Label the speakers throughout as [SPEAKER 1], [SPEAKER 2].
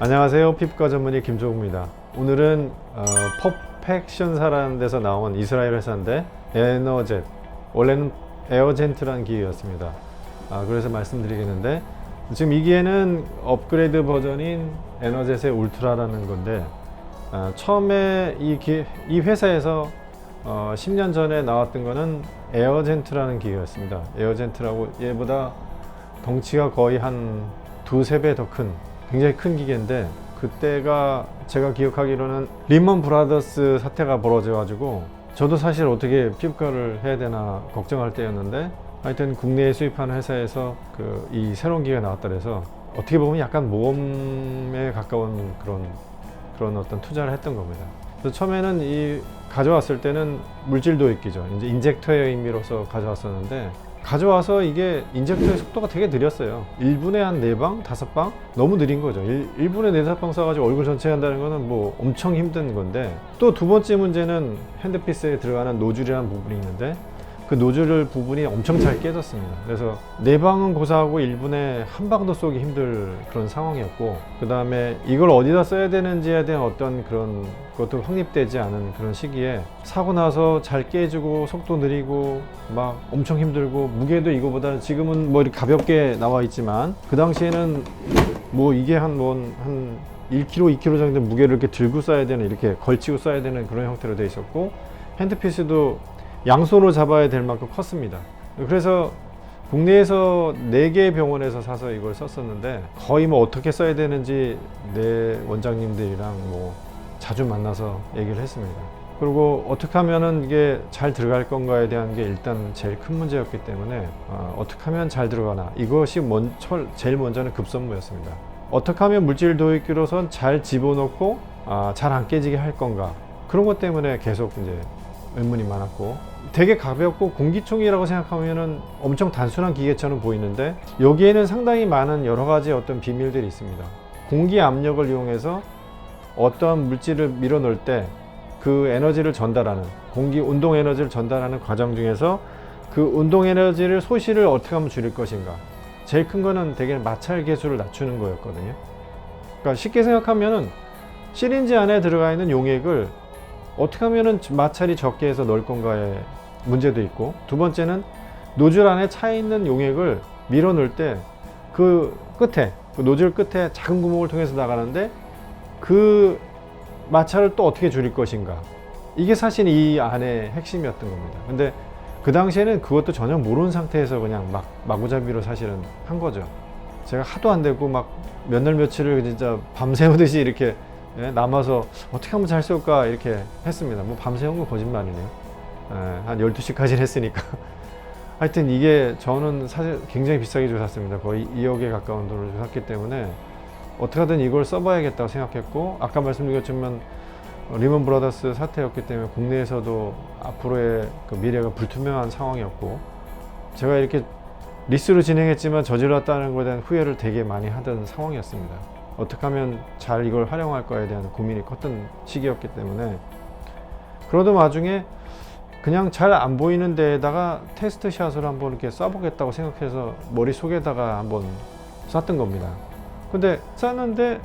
[SPEAKER 1] 안녕하세요. 피부과 전문의 김종욱입니다. 오늘은 퍼펙션사라는 데서 나온 이스라엘 회사인데 에너젯, 원래는 에어젠트라는 기계였습니다. 그래서 말씀드리겠는데 지금 이 기계는 업그레이드 버전인 에너젯의 울트라라는 건데 처음에 이 회사에서 10년 전에 나왔던 거는 에어젠트라는 기계였습니다. 에어젠트라고 얘보다 덩치가 거의 한 두세 배 더 큰 굉장히 큰 기계인데, 그때가 제가 기억하기로는 리먼 브라더스 사태가 벌어져 가지고 저도 사실 어떻게 피부과를 해야 되나 걱정할 때였는데, 하여튼 국내에 수입하는 회사에서 이 새로운 기계가 나왔다 그래서 어떻게 보면 약간 모험에 가까운 그런 어떤 투자를 했던 겁니다. 그래서 처음에는 가져왔을 때는 물질 도입기죠. 이제 인젝터의 의미로서 가져왔었는데, 가져와서 이게 인젝터의 속도가 되게 느렸어요. 1분에 한 4방, 5방? 너무 느린 거죠. 1분에 4, 5방 쏴가지고 얼굴 전체 한다는 거는 뭐 엄청 힘든 건데, 또 두 번째 문제는 핸드피스에 들어가는 노즐이라는 부분이 있는데, 그 노즐 부분이 엄청 잘 깨졌습니다. 그래서 4방은 고사하고 1분에 한 방도 쏘기 힘들 그런 상황이었고, 그 다음에 이걸 어디다 써야 되는지에 대한 어떤 그런 것도 확립되지 않은 그런 시기에 사고 나서 잘 깨지고 속도 느리고 막 엄청 힘들고, 무게도 이거보다 지금은 뭐 이렇게 가볍게 나와 있지만 그 당시에는 뭐 이게 한 1kg, 2kg 정도 무게를 이렇게 들고 쏴야 되는, 이렇게 걸치고 쏴야 되는 그런 형태로 되어 있었고, 핸드피스도 양손으로 잡아야 될 만큼 컸습니다. 그래서 국내에서 4개의 병원에서 사서 이걸 썼었는데, 거의 뭐 어떻게 써야 되는지 내 원장님들이랑 뭐 자주 만나서 얘기를 했습니다. 그리고 어떻게 하면은 이게 잘 들어갈 건가에 대한 게 일단 제일 큰 문제였기 때문에 어떻게 하면 잘 들어가나, 이것이 제일 먼저는 급선무였습니다. 어떻게 하면 물질 도입기로선 잘 집어넣고 잘 안 깨지게 할 건가, 그런 것 때문에 계속 이제 의문이 많았고, 되게 가볍고 공기총이라고 생각하면은 엄청 단순한 기계처럼 보이는데, 여기에는 상당히 많은 여러 가지 어떤 비밀들이 있습니다. 공기 압력을 이용해서 어떠한 물질을 밀어넣을 때 그 에너지를 전달하는, 운동 에너지를 전달하는 과정 중에서 그 운동 에너지를 소실을 어떻게 하면 줄일 것인가, 제일 큰 거는 되게 마찰 계수를 낮추는 거였거든요. 그러니까 쉽게 생각하면은 시린지 안에 들어가 있는 용액을 어떻게 하면은 마찰이 적게 해서 넣을 건가에 문제도 있고, 두 번째는 노즐 안에 차 있는 용액을 밀어 넣을 때 그 노즐 끝에 작은 구멍을 통해서 나가는데 그 마찰을 또 어떻게 줄일 것인가, 이게 사실 이 안의 핵심이었던 겁니다. 근데 그 당시에는 그것도 전혀 모르는 상태에서 그냥 막 마구잡이로 사실은 한 거죠. 제가 하도 안 되고 막 몇 날 며칠을 진짜 밤새우듯이 이렇게 남아서 어떻게 하면 잘 쏠까 이렇게 했습니다. 뭐 밤새운 건 거짓말이네요. 한 12시까지 했으니까. 하여튼 이게 저는 사실 굉장히 비싸게 주고 샀습니다. 거의 2억에 가까운 돈을 주고 샀기 때문에 어떻게든 이걸 써봐야겠다고 생각했고, 아까 말씀드렸지만 리먼 브라더스 사태였기 때문에 국내에서도 앞으로의 그 미래가 불투명한 상황이었고, 제가 이렇게 리스로 진행했지만 저질렀다는 것에 대한 후회를 되게 많이 하던 상황이었습니다. 어떻게 하면 잘 이걸 활용할 거에 대한 고민이 컸던 시기였기 때문에, 그러던 와중에 그냥 잘 안 보이는 데에다가 테스트 샷을 한번 이렇게 쏴보겠다고 생각해서 머릿속에다가 한번 쐈던 겁니다. 근데 쐈는데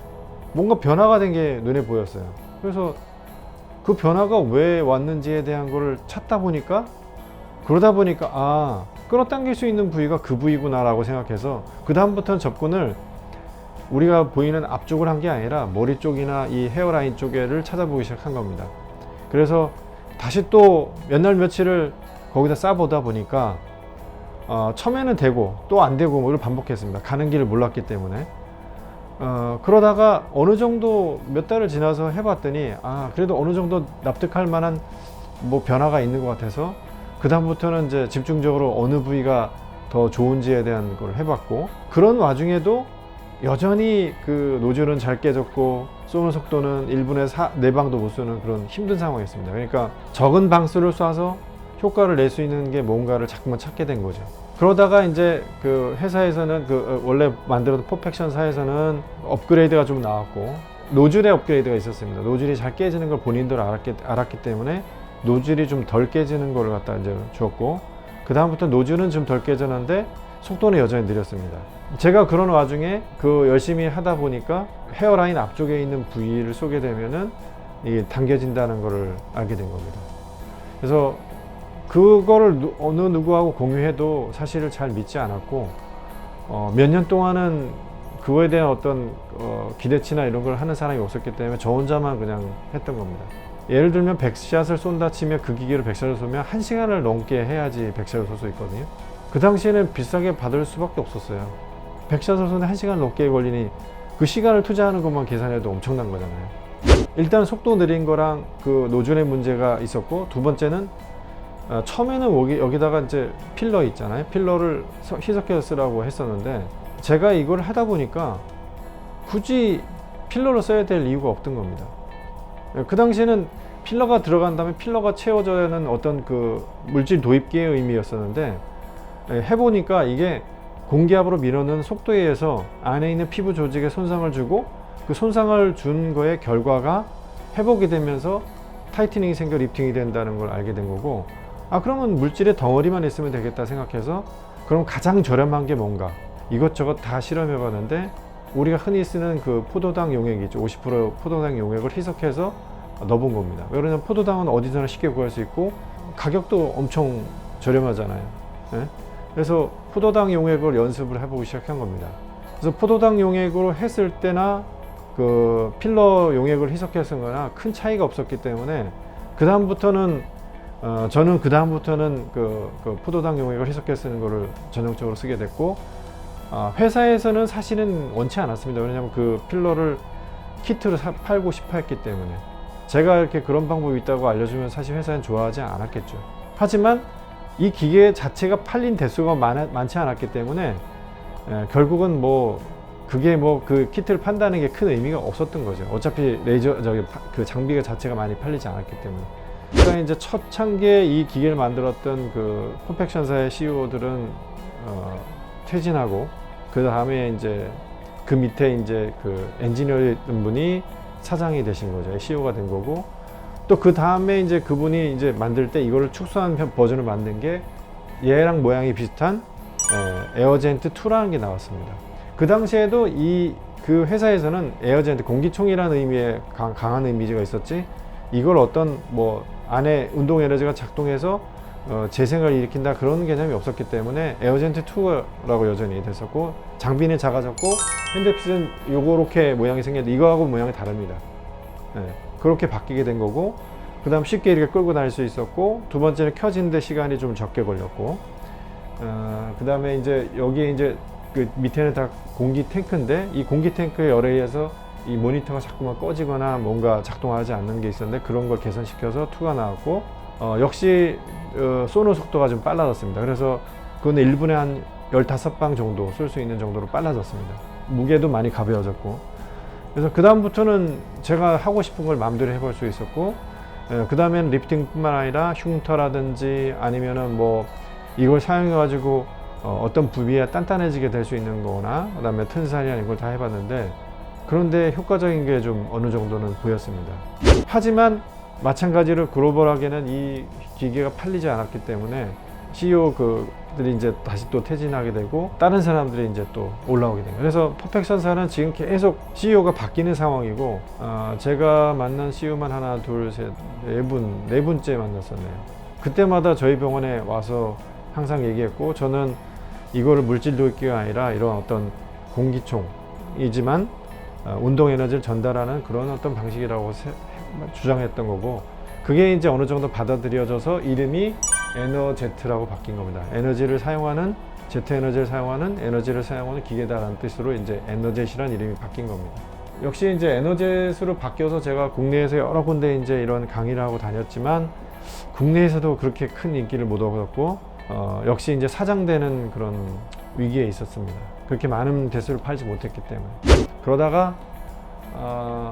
[SPEAKER 1] 뭔가 변화가 된 게 눈에 보였어요. 그래서 그 변화가 왜 왔는지에 대한 거를 찾다 보니까, 그러다 보니까 끌어당길 수 있는 부위가 그 부위구나 라고 생각해서, 그 다음부터는 접근을 우리가 보이는 앞쪽을 한 게 아니라 머리 쪽이나 이 헤어라인 쪽에를 찾아보기 시작한 겁니다. 그래서 다시 또 몇 날 며칠을 거기다 싸보다 보니까 처음에는 되고 또 안 되고 뭐를 반복했습니다. 가는 길을 몰랐기 때문에. 그러다가 어느 정도 몇 달을 지나서 해봤더니 그래도 어느 정도 납득할 만한 뭐 변화가 있는 것 같아서, 그 다음부터는 이제 집중적으로 어느 부위가 더 좋은지에 대한 걸 해봤고, 그런 와중에도 여전히 그 노즐은 잘 깨졌고 쏘는 속도는 1분에 4방도 못 쏘는 그런 힘든 상황이었습니다. 그러니까 적은 방수를 쏴서 효과를 낼 수 있는 게 뭔가를 자꾸만 찾게 된 거죠. 그러다가 이제 그 회사에서는 원래 만들었던 퍼펙션사에서는 업그레이드가 좀 나왔고, 노즐의 업그레이드가 있었습니다. 노즐이 잘 깨지는 걸 본인들 알았기 때문에 노즐이 좀 덜 깨지는 걸 갖다 이제 주었고, 그 다음부터 노즐은 좀 덜 깨졌는데 속도는 여전히 느렸습니다. 제가 그런 와중에 그 열심히 하다 보니까 헤어라인 앞쪽에 있는 부위를 쏘게 되면은 이게 당겨진다는 것을 알게 된 겁니다. 그래서 그거를 어느 누구하고 공유해도 사실을 잘 믿지 않았고, 몇 년 동안은 그거에 대한 어떤 기대치나 이런 걸 하는 사람이 없었기 때문에 저 혼자만 그냥 했던 겁니다. 예를 들면 100샷을 쏜다 치면 그 기계로 100샷을 쏘면 1시간을 넘게 해야지 100샷을 쏠 수 있거든요. 그 당시에는 비싸게 받을 수밖에 없었어요. 100샷을 쏘는데 1시간 넘게 걸리니 그 시간을 투자하는 것만 계산해도 엄청난 거잖아요. 일단 속도 느린 거랑 그 노즐의 문제가 있었고, 두 번째는 처음에는 여기다가 이제 필러 있잖아요. 필러를 희석해서 쓰라고 했었는데 제가 이걸 하다 보니까 굳이 필러를 써야 될 이유가 없던 겁니다. 그 당시에는 필러가 들어간 다음에 필러가 채워져야 하는 어떤 그 물질 도입기의 의미였었는데, 해보니까 이게 공기압으로 밀어넣는 속도에 의해서 안에 있는 피부 조직에 손상을 주고, 그 손상을 준 거의 결과가 회복이 되면서 타이트닝이 생겨 리프팅이 된다는 걸 알게 된 거고, 그러면 물질의 덩어리만 있으면 되겠다 생각해서, 그럼 가장 저렴한 게 뭔가 이것저것 다 실험해 봤는데, 우리가 흔히 쓰는 그 포도당 용액 있죠. 50% 포도당 용액을 희석해서 넣어본 겁니다. 왜냐하면 포도당은 어디서나 쉽게 구할 수 있고 가격도 엄청 저렴하잖아요. 네? 그래서 포도당 용액을 연습을 해보기 시작한 겁니다. 그래서 포도당 용액으로 했을 때나 그 필러 용액을 희석해서 거나 큰 차이가 없었기 때문에 저는 그 다음부터는 그 포도당 용액을 희석해 쓰는 거를 전형적으로 쓰게 됐고, 회사에서는 사실은 원치 않았습니다. 왜냐하면 그 필러를 키트로 팔고 싶어 했기 때문에. 제가 이렇게 그런 방법이 있다고 알려주면 사실 회사는 좋아하지 않았겠죠. 하지만 이 기계 자체가 팔린 대수가 많지 않았기 때문에 결국은 그게 그 키트를 판다는 게 큰 의미가 없었던 거죠. 어차피 그 장비가 자체가 많이 팔리지 않았기 때문에. 그러니까 이제 첫 창기에 이 기계를 만들었던 그 퍼펙션사의 CEO들은 퇴진하고, 그 다음에 이제 그 밑에 이제 그 엔지니어였던 분이 사장이 되신 거죠. CEO가 된 거고, 또 그 다음에 이제 그분이 이제 만들 때 이거를 축소한 버전을 만든 게 얘랑 모양이 비슷한 에어젠트 2라는 게 나왔습니다. 그 당시에도 그 회사에서는 에어젠트 공기총이라는 의미의 강한 이미지가 있었지, 이걸 어떤 안에 운동 에너지가 작동해서 재생을 일으킨다 그런 개념이 없었기 때문에 에어젠트 2라고 여전히 됐었고, 장비는 작아졌고 핸드핏은 요렇게 모양이 생겼는데 이거하고 모양이 다릅니다. 그렇게 바뀌게 된 거고, 그 다음 쉽게 이렇게 끌고 다닐 수 있었고, 두 번째는 켜지는데 시간이 좀 적게 걸렸고, 그 다음에 이제 여기에 이제 그 밑에는 다 공기 탱크인데, 이 공기 탱크의 열에 의해서 이 모니터가 자꾸만 꺼지거나 뭔가 작동하지 않는 게 있었는데, 그런 걸 개선시켜서 2가 나왔고, 역시 쏘는 속도가 좀 빨라졌습니다. 그래서 그건 1분에 한 15방 정도 쏠 수 있는 정도로 빨라졌습니다. 무게도 많이 가벼워졌고, 그래서 그 다음부터는 제가 하고 싶은 걸 마음대로 해볼 수 있었고, 그 다음에는 리프팅뿐만 아니라 흉터라든지 아니면은 이걸 사용해 가지고 어떤 부위에 단단해지게 될 수 있는 거나, 그 다음에 튼살이나 이걸 다 해봤는데, 그런데 효과적인 게 좀 어느 정도는 보였습니다. 하지만 마찬가지로 글로벌하게는 이 기계가 팔리지 않았기 때문에 CEO들이 이제 다시 또 퇴진하게 되고, 다른 사람들이 이제 또 올라오게 된 거예요. 그래서 퍼펙션사는 지금 계속 CEO가 바뀌는 상황이고, 제가 만난 CEO만 하나, 둘, 셋, 네 분째 만났었네요. 그때마다 저희 병원에 와서 항상 얘기했고, 저는 이거를 물질 도입기가 아니라 이런 어떤 공기총이지만 운동 에너지를 전달하는 그런 어떤 방식이라고 주장했던 거고, 그게 이제 어느 정도 받아들여져서 이름이 에너제트라고 바뀐 겁니다. 에너지를 사용하는, 제트 에너지를 사용하는 기계다라는 뜻으로 이제 에너젯이라는 이름이 바뀐 겁니다. 역시 이제 에너젯으로 바뀌어서 제가 국내에서 여러 군데 이제 이런 강의를 하고 다녔지만, 국내에서도 그렇게 큰 인기를 못 얻었고, 역시 이제 사장되는 그런 위기에 있었습니다. 그렇게 많은 대수를 팔지 못했기 때문에. 그러다가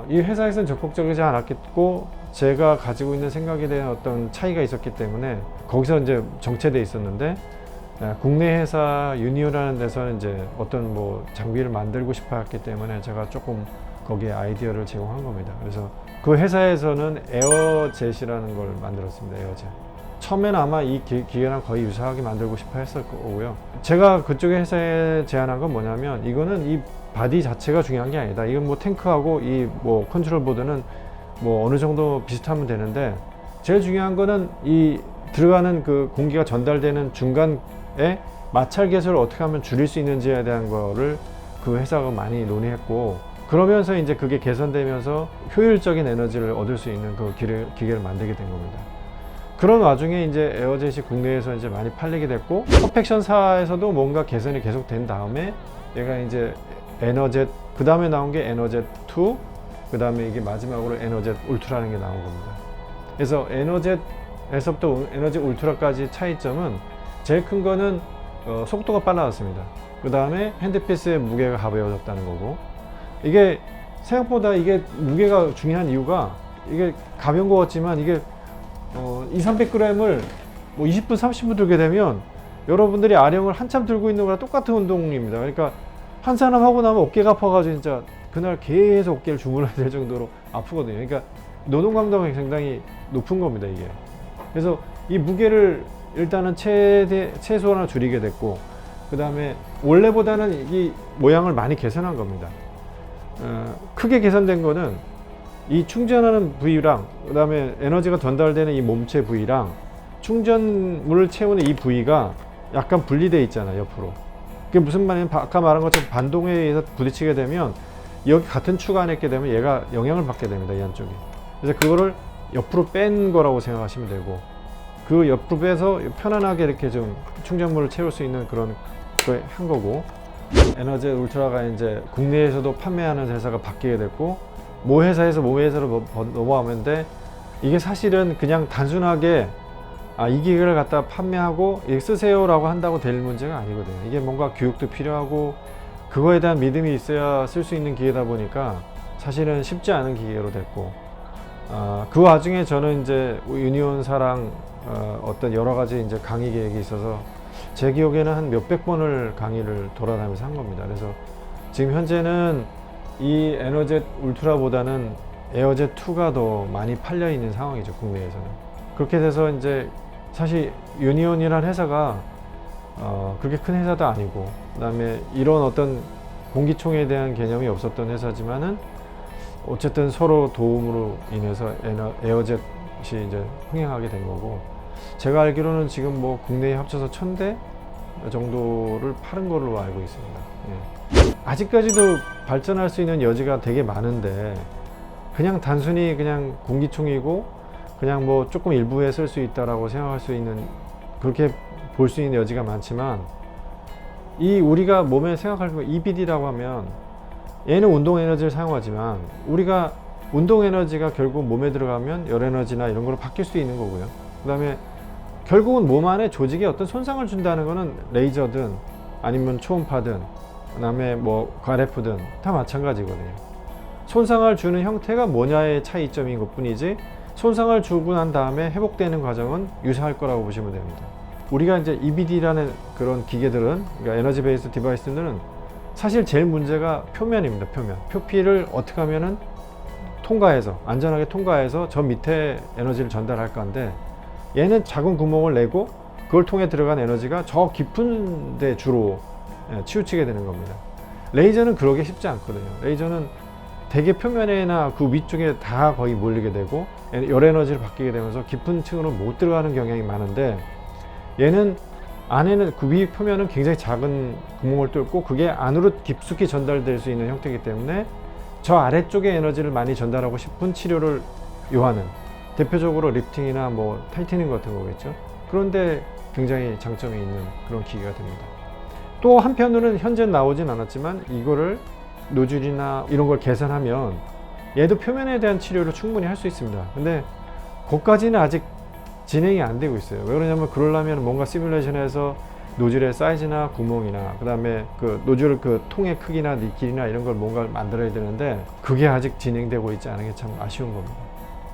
[SPEAKER 1] 이 회사에서는 적극적이지 않았겠고, 제가 가지고 있는 생각에 대한 어떤 차이가 있었기 때문에 거기서 이제 정체돼 있었는데, 국내 회사 유니오라는 데서는 이제 어떤 장비를 만들고 싶어 했기 때문에 제가 조금 거기에 아이디어를 제공한 겁니다. 그래서 그 회사에서는 에어젯이라는 걸 만들었습니다. 에어젯. 처음에는 아마 이 기계랑 거의 유사하게 만들고 싶어 했을 거고요. 제가 그쪽에 회사에 제안한 건 뭐냐면, 이거는 이 바디 자체가 중요한 게 아니다. 이건 뭐 탱크하고 이 뭐 컨트롤 보드는 뭐 어느 정도 비슷하면 되는데, 제일 중요한 거는 이 들어가는 그 공기가 전달되는 중간에 마찰 계수를 어떻게 하면 줄일 수 있는지에 대한 거를 그 회사가 많이 논의했고, 그러면서 이제 그게 개선되면서 효율적인 에너지를 얻을 수 있는 그 기계를 만들게 된 겁니다. 그런 와중에 이제 에어젯이 국내에서 이제 많이 팔리게 됐고, 퍼펙션사에서도 뭔가 개선이 계속 된 다음에 얘가 이제 에너젯, 그 다음에 나온 게 에너젯 2, 그 다음에 이게 마지막으로 에너젯 울트라는 게 나온 겁니다. 그래서 에너젯에서부터 에너젯 울트라까지 차이점은, 제일 큰 거는 속도가 빨라졌습니다. 그 다음에 핸드피스의 무게가 가벼워졌다는 거고, 이게 생각보다 이게 무게가 중요한 이유가, 이게 가벼운 것 같지만 이게 200~300g을 뭐 20분, 30분 들게 되면 여러분들이 아령을 한참 들고 있는 거랑 똑같은 운동입니다. 그러니까 한 사람 하고 나면 어깨가 아파가지고 진짜 그날 계속 어깨를 주물러야 될 정도로 아프거든요. 그러니까 노동 강도가 굉장히 높은 겁니다, 이게. 그래서 이 무게를 일단은 최소한으로 줄이게 됐고, 그 다음에 원래보다는 이 모양을 많이 개선한 겁니다. 크게 개선된 거는 이 충전하는 부위랑, 그 다음에 에너지가 전달되는 이 몸체 부위랑 충전물을 채우는 이 부위가 약간 분리되어 있잖아요, 옆으로. 그게 무슨 말이냐면, 아까 말한 것처럼 반동에 의해서 부딪히게 되면 여기 같은 축 안에 있게 되면 얘가 영향을 받게 됩니다, 이 안쪽이. 그래서 그거를 옆으로 뺀 거라고 생각하시면 되고, 그 옆으로 빼서 편안하게 이렇게 좀 충전물을 채울 수 있는 그런 걸 한 거고, 에너젯 울트라가 이제 국내에서도 판매하는 회사가 바뀌게 됐고, 모 회사에서 모 회사로 넘어가는데, 이게 사실은 그냥 단순하게 이 기계를 갖다 판매하고 쓰세요라고 한다고 될 문제가 아니거든요. 이게 뭔가 교육도 필요하고 그거에 대한 믿음이 있어야 쓸 수 있는 기계다 보니까 사실은 쉽지 않은 기계로 됐고, 그 와중에 저는 이제 유니온사랑 어떤 여러 가지 이제 강의 계획이 있어서 제 기억에는 한 몇백 번을 강의를 돌아다니면서 한 겁니다. 그래서 지금 현재는 이 에너젯 울트라보다는 에어젯 2가 더 많이 팔려 있는 상황이죠, 국내에서는. 그렇게 돼서 이제 사실 유니온이라는 회사가 그렇게 큰 회사도 아니고, 그 다음에 이런 어떤 공기총에 대한 개념이 없었던 회사지만은 어쨌든 서로 도움으로 인해서 에어젯이 이제 흥행하게 된 거고, 제가 알기로는 지금 뭐 국내에 합쳐서 1000대 정도를 파는 걸로 알고 있습니다. 예. 아직까지도 발전할 수 있는 여지가 되게 많은데, 그냥 단순히 그냥 공기총이고 그냥 뭐 조금 일부에 쓸 수 있다라고 생각할 수 있는, 그렇게 볼 수 있는 여지가 많지만, 이 우리가 몸에 생각할 때 EBD라고 하면 얘는 운동 에너지를 사용하지만, 우리가 운동 에너지가 결국 몸에 들어가면 열 에너지나 이런 걸로 바뀔 수 있는 거고요. 그 다음에 결국은 몸 안에 조직에 어떤 손상을 준다는 거는 레이저든 아니면 초음파든 그 다음에 뭐 RF든 다 마찬가지거든요. 손상을 주는 형태가 뭐냐의 차이점인 것 뿐이지, 손상을 주고 난 다음에 회복되는 과정은 유사할 거라고 보시면 됩니다. 우리가 이제 EBD라는 그런 기계들은, 그러니까 에너지 베이스 디바이스들은 사실 제일 문제가 표면입니다. 표피를 어떻게 하면은 통과해서, 안전하게 통과해서 저 밑에 에너지를 전달할 건데, 얘는 작은 구멍을 내고 그걸 통해 들어간 에너지가 저 깊은 데 주로 치우치게 되는 겁니다. 레이저는 그러기 쉽지 않거든요. 레이저는 대개 표면이나 그 위쪽에 다 거의 몰리게 되고 열 에너지를 받게 되면서 깊은 층으로 못 들어가는 경향이 많은데, 얘는 안에는 그 위 표면은 굉장히 작은 구멍을 뚫고 그게 안으로 깊숙이 전달될 수 있는 형태이기 때문에 저 아래쪽에 에너지를 많이 전달하고 싶은 치료를 요하는, 대표적으로 리프팅이나 뭐 타이트닝 같은 거겠죠. 그런데 굉장히 장점이 있는 그런 기계가 됩니다. 또 한편으로는 현재 나오진 않았지만, 이거를 노즐이나 이런 걸 개선하면 얘도 표면에 대한 치료를 충분히 할 수 있습니다. 근데 그것까지는 아직 진행이 안 되고 있어요. 왜 그러냐면, 그러려면 뭔가 시뮬레이션에서 노즐의 사이즈나 구멍이나 그 다음에 그 노즐 그 통의 크기나 길이나 이런 걸 뭔가 만들어야 되는데, 그게 아직 진행되고 있지 않은 게 참 아쉬운 겁니다.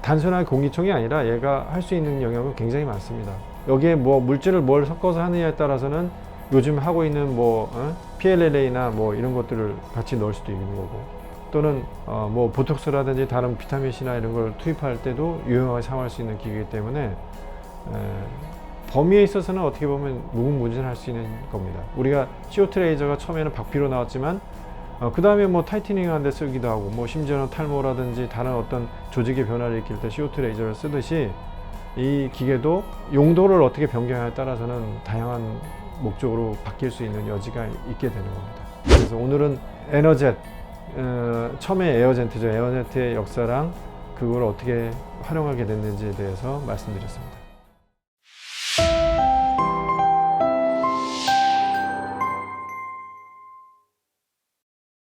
[SPEAKER 1] 단순한 공기총이 아니라 얘가 할 수 있는 영역은 굉장히 많습니다. 여기에 뭐 물질을 뭘 섞어서 하느냐에 따라서는 요즘 하고 있는 뭐 PLLA나 뭐 이런 것들을 같이 넣을 수도 있는 거고, 또는 뭐 보톡스라든지 다른 비타민C나 이런 걸 투입할 때도 유용하게 사용할 수 있는 기기이기 때문에 범위에 있어서는 어떻게 보면 무궁무진할 수 있는 겁니다. 우리가 CO 트레이저가 처음에는 박피로 나왔지만 그 다음에 뭐 타이트닝하는 데 쓰기도 하고 뭐 심지어는 탈모라든지 다른 어떤 조직의 변화를 일으킬 때 CO 트레이저를 쓰듯이 이 기계도 용도를 어떻게 변경하냐에 따라서는 다양한 목적으로 바뀔 수 있는 여지가 있게 되는 겁니다. 그래서 오늘은 에너젯, 처음에 에어젠트죠. 에어젠트의 역사랑 그걸 어떻게 활용하게 됐는지에 대해서 말씀드렸습니다.